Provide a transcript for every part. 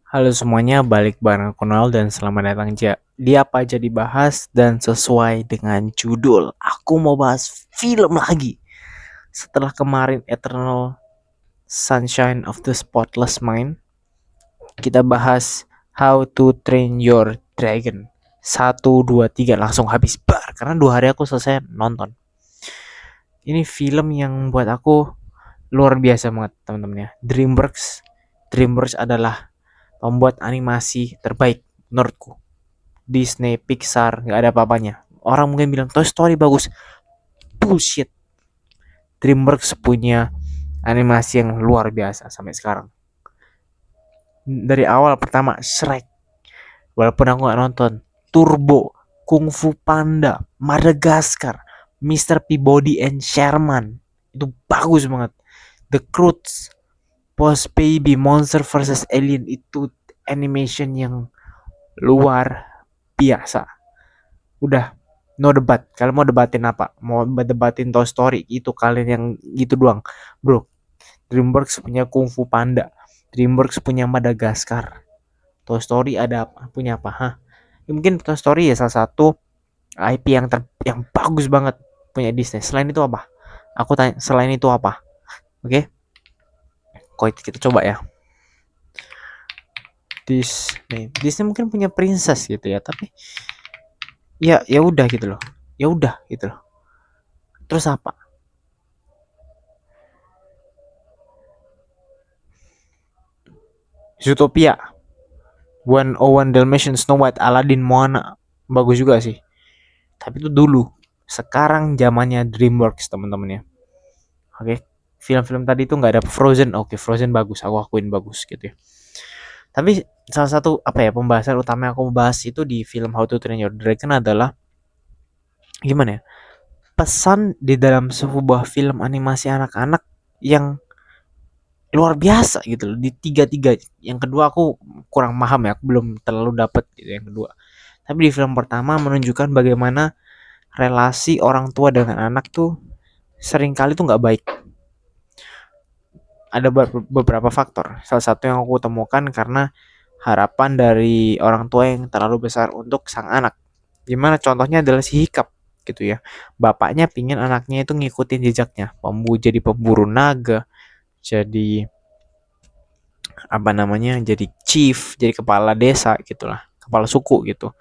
Halo semuanya, balik bareng aku Noel dan selamat datang di Apa Aja Dibahas. Dan sesuai dengan judul, aku mau bahas film lagi. Setelah kemarin Eternal Sunshine of the Spotless Mind, kita bahas How to Train Your Dragon. Satu, dua, tiga, langsung habis bar. Karena 2 hari aku selesai nonton. Ini film yang buat aku luar biasa banget teman-teman ya. DreamWorks adalah pembuat animasi terbaik menurutku. Disney, Pixar, nggak ada apa-apanya. Orang mungkin bilang Toy Story bagus, bullshit. DreamWorks punya animasi yang luar biasa sampai sekarang. Dari awal pertama Shrek, walaupun aku nggak nonton, Turbo, Kung Fu Panda, Madagascar, Mr. Peabody and Sherman, itu bagus banget. The Croods, Boss Baby, Monster vs Alien, itu animation yang luar biasa. Udah, no debat. Kalian mau debatin apa? Mau debatin Toy Story, itu kalian yang gitu doang. Bro, DreamWorks punya Kung Fu Panda, DreamWorks punya Madagascar. Toy Story ada apa? Punya apa? Hah? Ya, mungkin Toy Story ya salah satu IP yang bagus banget punya Disney. Selain itu apa? Aku tanya, selain itu apa? Oke? Kita coba ya. Disney mungkin punya princess gitu ya, tapi ya udah gitu loh. Ya udah gitu loh. Terus apa? Zootopia, 101 Dalmatians, Snow White, Aladdin, Moana. Bagus juga sih. Tapi itu dulu. Sekarang zamannya DreamWorks teman-teman ya. Oke. Film-film tadi itu nggak ada Frozen. Oke, Frozen bagus. Aku akuin bagus gitu ya. Tapi salah satu pembahasan utama yang aku bahas itu di film How to Train Your Dragon adalah gimana ya? Pesan di dalam sebuah film animasi anak-anak yang luar biasa gitu loh di tiga yang kedua aku kurang paham ya, aku belum terlalu dapat gitu yang kedua, tapi di film pertama menunjukkan bagaimana relasi orang tua dengan anak tuh seringkali tuh nggak baik. Ada beberapa faktor, salah satu yang aku temukan karena harapan dari orang tua yang terlalu besar untuk sang anak, gimana contohnya adalah si Hiccup gitu ya. Bapaknya pingin anaknya itu ngikutin jejaknya, jadi pemburu naga, jadi jadi chief, jadi kepala desa gitulah, kepala suku gitu.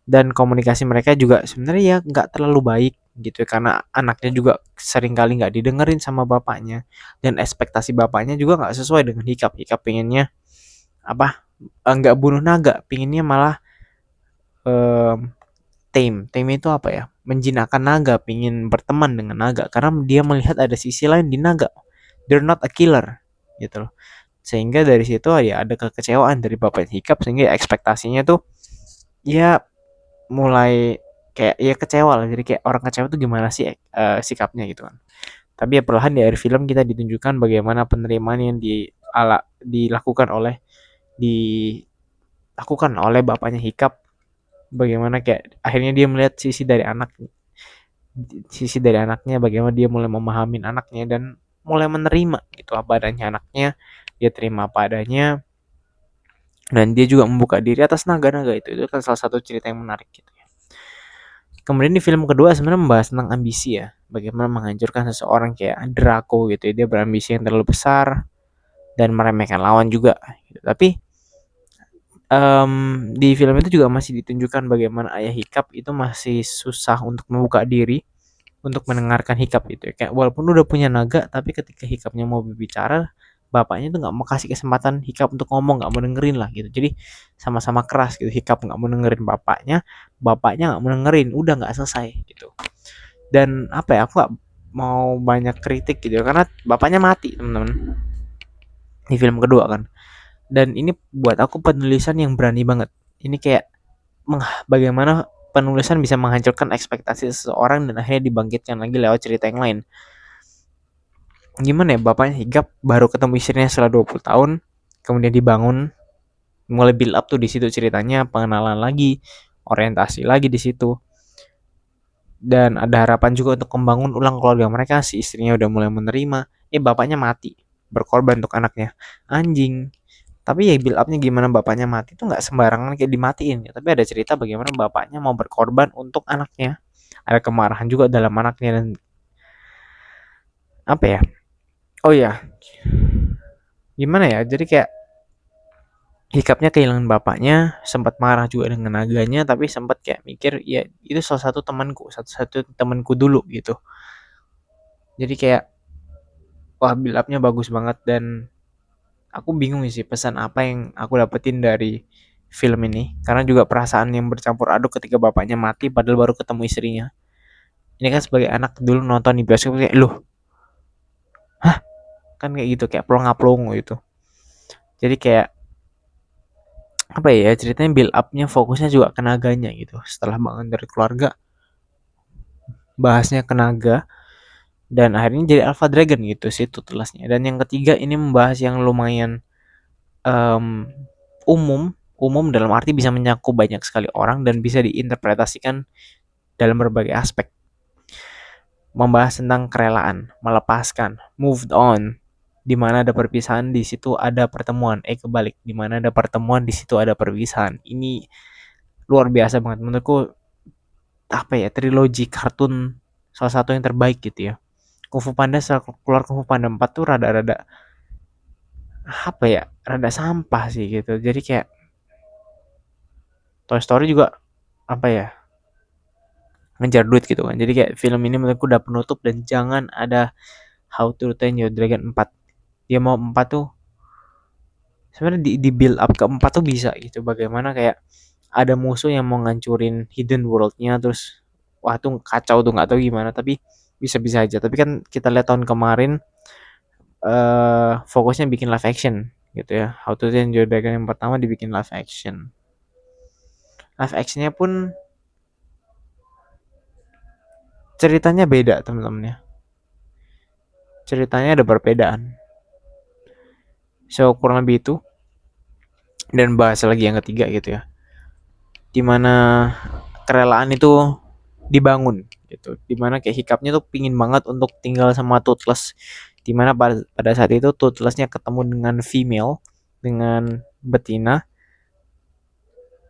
Dan komunikasi mereka juga sebenarnya ya nggak terlalu baik gitu ya, karena anaknya juga sering kali nggak didengerin sama bapaknya, dan ekspektasi bapaknya juga nggak sesuai dengan Hiccup. Hiccup pengennya nggak bunuh naga, pengennya malah um, tame itu apa ya, menjinakkan naga, pengen berteman dengan naga karena dia melihat ada sisi lain di naga. They're not a killer gitu loh. Sehingga dari situ ya ada kekecewaan dari bapak Hiccup, sehingga ekspektasinya tuh ya mulai kayak ya kecewa lah. Jadi kayak orang kecewa tuh gimana sih sikapnya gitu kan. Tapi ya perlahan di akhir film kita ditunjukkan bagaimana penerimaan yang dilakukan oleh bapaknya Hiccup, bagaimana kayak akhirnya dia melihat sisi dari anaknya, bagaimana dia mulai memahamin anaknya dan mulai menerima gitu apa adanya anaknya, dia terima apa adanya, dan dia juga membuka diri atas naga-naga itu kan salah satu cerita yang menarik gitu ya. Kemudian di film kedua sebenarnya membahas tentang ambisi ya, bagaimana menghancurkan seseorang kayak Draco gitu ya, dia berambisi yang terlalu besar dan meremehkan lawan juga gitu. Tapi di film itu juga masih ditunjukkan bagaimana ayah Hiccup itu masih susah untuk membuka diri untuk mendengarkan Hiccup itu ya. Kayak walaupun udah punya naga, tapi ketika Hiccupnya mau berbicara, bapaknya tuh nggak mau kasih kesempatan Hiccup untuk ngomong, nggak mau dengerin lah gitu. Jadi sama-sama keras gitu. Hiccup nggak mau dengerin bapaknya nggak mau dengerin, udah nggak selesai gitu. Dan aku nggak mau banyak kritik gitu ya, karena bapaknya mati teman-teman di film kedua kan. Dan ini buat aku penulisan yang berani banget. Ini kayak bagaimana penulisan bisa menghancurkan ekspektasi seseorang dan akhirnya dibangkitkan lagi lewat cerita yang lain. Gimana ya, bapaknya Hiccup baru ketemu istrinya setelah 20 tahun, kemudian dibangun, mulai build up tuh di situ ceritanya, pengenalan lagi, orientasi lagi di situ. Dan ada harapan juga untuk membangun ulang keluarga mereka, si istrinya udah mulai menerima, bapaknya mati, berkorban untuk anaknya. Anjing. Tapi ya build upnya gimana bapaknya mati tuh nggak sembarangan kayak dimatiin ya. Tapi ada cerita bagaimana bapaknya mau berkorban untuk anaknya. Ada kemarahan juga dalam anaknya dan apa ya? Oh ya, gimana ya? Jadi kayak hikapnya kehilangan bapaknya, sempat marah juga dengan naganya, tapi sempat kayak mikir, ya itu salah satu temanku, satu-satu temanku dulu gitu. Jadi kayak wah build upnya bagus banget dan aku bingung sih pesan apa yang aku dapetin dari film ini. Karena juga perasaan yang bercampur aduk ketika bapaknya mati padahal baru ketemu istrinya. Ini kan sebagai anak dulu nonton di bioskop kayak loh, kan kayak gitu kayak plong-plong gitu. Jadi kayak apa ya ceritanya build upnya fokusnya juga ke naganya gitu. Setelah bangun dari keluarga bahasnya ke naga dan akhirnya jadi Alpha Dragon gitu sih tutulasnya. Dan yang ketiga ini membahas yang lumayan em, umum umum dalam arti bisa mencakup banyak sekali orang dan bisa diinterpretasikan dalam berbagai aspek. Membahas tentang kerelaan, melepaskan, moved on. Di mana ada perpisahan, di situ ada pertemuan. Kebalik, di mana ada pertemuan, di situ ada perpisahan. Ini luar biasa banget menurutku. Apa ya, trilogi kartun salah satu yang terbaik gitu ya. Kung Fu Panda setelah keluar Kung Fu Panda 4 tuh rada-rada apa ya, rada sampah sih gitu. Jadi kayak Toy Story juga apa ya, ngejar duit gitu kan. Jadi kayak film ini menurutku udah penutup dan jangan ada How to Train Your Dragon 4. Dia mau 4 tuh sebenarnya di build up ke 4 tuh bisa gitu. Bagaimana kayak ada musuh yang mau ngancurin hidden worldnya terus wah tuh kacau tuh nggak tahu gimana tapi bisa-bisa aja. Tapi kan kita lihat tahun kemarin fokusnya bikin live action gitu ya. How to Train Your Dragon yang pertama dibikin live action. Live actionnya pun ceritanya beda teman-teman ya. Ceritanya ada perbedaan. So kurang lebih itu dan bahas lagi yang ketiga gitu ya. Dimana kerelaan itu dibangun gitu. Dimana kayak hikapnya tuh pingin banget untuk tinggal sama Toothless. Dimana pada saat itu Toothlessnya ketemu dengan female, dengan betina.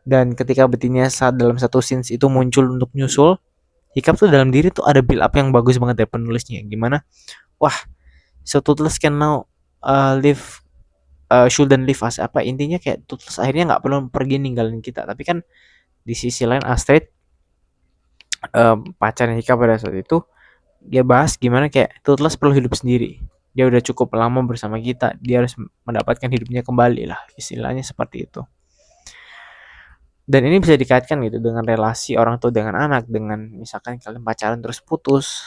Dan ketika betinanya saat dalam satu scenes itu muncul untuk nyusul, hikap tuh dalam diri tuh ada build up yang bagus banget dari penulisnya. Gimana? Wah, so Toothless can now live shouldn't leave us apa intinya kayak Toothless akhirnya nggak perlu pergi ninggalin kita tapi kan di sisi lain Astrid pacarnya Hika pada saat itu dia bahas gimana kayak Toothless perlu hidup sendiri dia udah cukup lama bersama kita dia harus mendapatkan hidupnya kembali lah istilahnya seperti itu dan ini bisa dikaitkan gitu dengan relasi orang tua dengan anak dengan misalkan kalian pacaran terus putus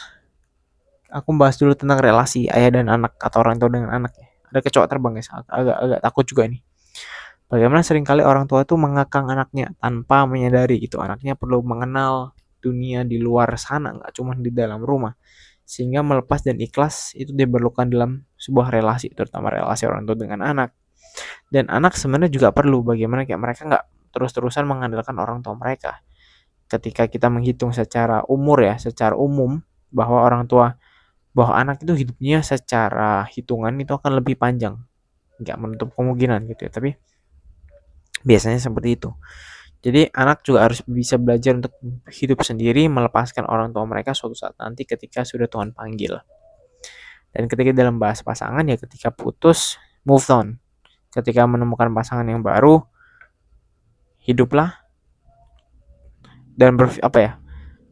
aku bahas dulu tentang relasi ayah dan anak atau orang tua dengan anak ya. Ada kecoak terbang guys agak takut juga nih. Bagaimana seringkali orang tua itu mengekang anaknya tanpa menyadari gitu. Anaknya perlu mengenal dunia di luar sana, nggak cuma di dalam rumah. Sehingga melepas dan ikhlas itu diperlukan dalam sebuah relasi, terutama relasi orang tua dengan anak. Dan anak sebenarnya juga perlu bagaimana kayak mereka nggak terus-terusan mengandalkan orang tua mereka. Ketika kita menghitung secara umur ya, secara umum bahwa orang tua, bahwa anak itu hidupnya secara hitungan itu akan lebih panjang. Nggak menutup kemungkinan gitu ya, tapi biasanya seperti itu. Jadi anak juga harus bisa belajar untuk hidup sendiri, melepaskan orang tua mereka suatu saat nanti ketika sudah Tuhan panggil. Dan ketika dalam bahas pasangan ya ketika putus, move on. Ketika menemukan pasangan yang baru, hiduplah dan apa ya,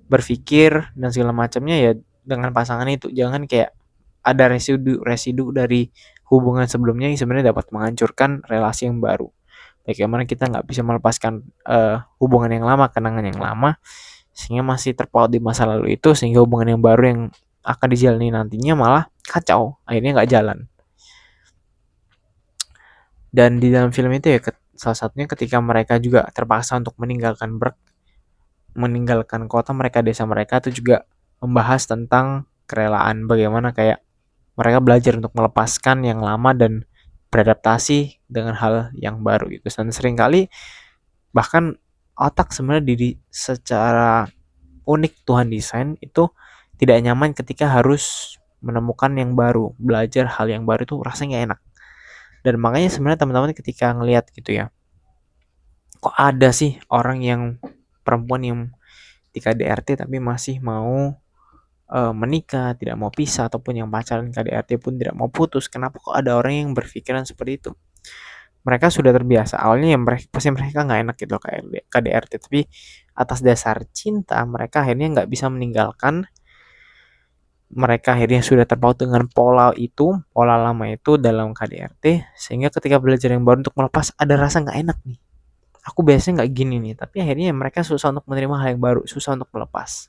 berpikir dan segala macamnya ya dengan pasangan itu. Jangan kayak ada residu dari hubungan sebelumnya yang sebenarnya dapat menghancurkan relasi yang baru. Bagaimana kita nggak bisa melepaskan hubungan yang lama, kenangan yang lama, sehingga masih terpaut di masa lalu itu, sehingga hubungan yang baru yang akan dijalani nantinya malah kacau, akhirnya nggak jalan. Dan di dalam film itu ya salah satunya ketika mereka juga terpaksa untuk meninggalkan kota mereka, desa mereka itu juga membahas tentang kerelaan, bagaimana kayak mereka belajar untuk melepaskan yang lama dan beradaptasi dengan hal yang baru gitu. Dan seringkali bahkan otak sebenarnya diri secara unik Tuhan desain itu tidak nyaman ketika harus menemukan yang baru, belajar hal yang baru itu rasanya gak enak. Dan makanya sebenarnya teman-teman ketika ngelihat gitu ya, kok ada sih orang yang perempuan yang di KDRT tapi masih mau menikah, tidak mau pisah, ataupun yang pacaran KDRT pun tidak mau putus. Kenapa kok ada orang yang berpikiran seperti itu? Mereka sudah terbiasa. Awalnya ya mereka nggak enak gitu kayak KDRT, tapi atas dasar cinta mereka akhirnya nggak bisa meninggalkan. Mereka akhirnya sudah terpaut dengan pola itu, pola lama itu dalam KDRT, sehingga ketika belajar yang baru untuk melepas ada rasa nggak enak nih. Aku biasanya nggak gini nih, tapi akhirnya mereka susah untuk menerima hal yang baru, susah untuk melepas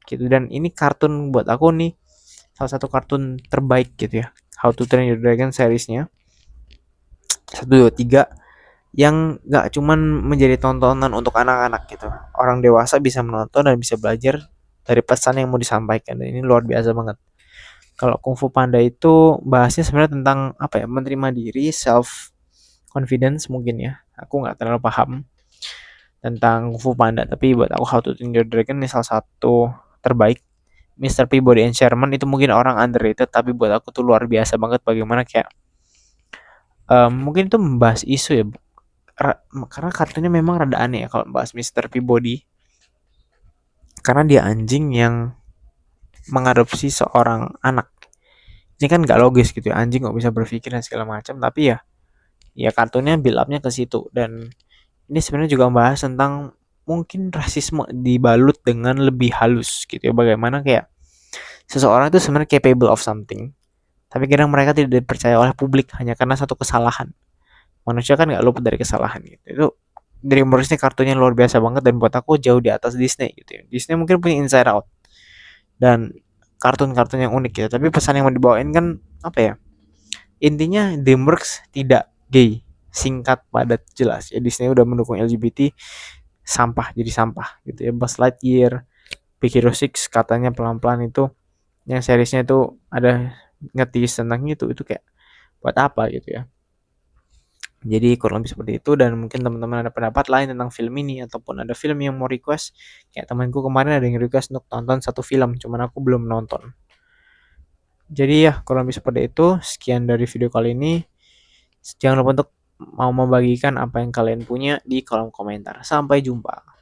gitu. Dan ini kartun buat aku nih salah satu kartun terbaik gitu ya, How to Train Your Dragon seriesnya 1, 2, 3, yang nggak cuman menjadi tontonan untuk anak-anak gitu, orang dewasa bisa menonton dan bisa belajar dari pesan yang mau disampaikan, dan ini luar biasa banget. Kalau Kung Fu Panda itu bahasnya sebenarnya tentang apa ya, menerima diri, self confidence mungkin ya, aku nggak terlalu paham tentang Kung Fu Panda, tapi buat aku How to Train Your Dragon ini salah satu terbaik. Mr. Peabody and Sherman itu mungkin orang underrated, tapi buat aku tuh luar biasa banget bagaimana kayak mungkin itu membahas isu ya, karena kartunya memang rada aneh ya kalau membahas Mr. Peabody, karena dia anjing yang mengadopsi seorang anak. Ini kan gak logis gitu ya, anjing kok bisa berpikir dan segala macam, tapi ya kartunya build up-nya ke situ. Dan ini sebenarnya juga membahas tentang mungkin rasisme dibalut dengan lebih halus gitu ya, bagaimana kayak seseorang itu sebenarnya capable of something, tapi kadang mereka tidak dipercaya oleh publik hanya karena satu kesalahan. Manusia kan nggak luput dari kesalahan gitu. Itu DreamWorks ini kartunya luar biasa banget, dan buat aku jauh di atas Disney gitu ya. Disney mungkin punya Inside Out dan kartun-kartun yang unik gitu, tapi pesan yang mau dibawain kan apa ya? Intinya DreamWorks tidak gay. Singkat, padat, jelas. Ya Disney udah mendukung LGBT, sampah jadi sampah gitu ya. Buzz Lightyear, Big Hero 6 katanya pelan-pelan itu yang seriesnya itu ada ngetis tentang itu kayak buat apa gitu ya. Jadi kurang lebih seperti itu, dan mungkin teman-teman ada pendapat lain tentang film ini ataupun ada film yang mau request. Kayak temanku kemarin ada yang request untuk tonton satu film, cuman aku belum nonton. Jadi ya kurang lebih seperti itu. Sekian dari video kali ini. Jangan lupa untuk mau membagikan apa yang kalian punya di kolom komentar. Sampai jumpa.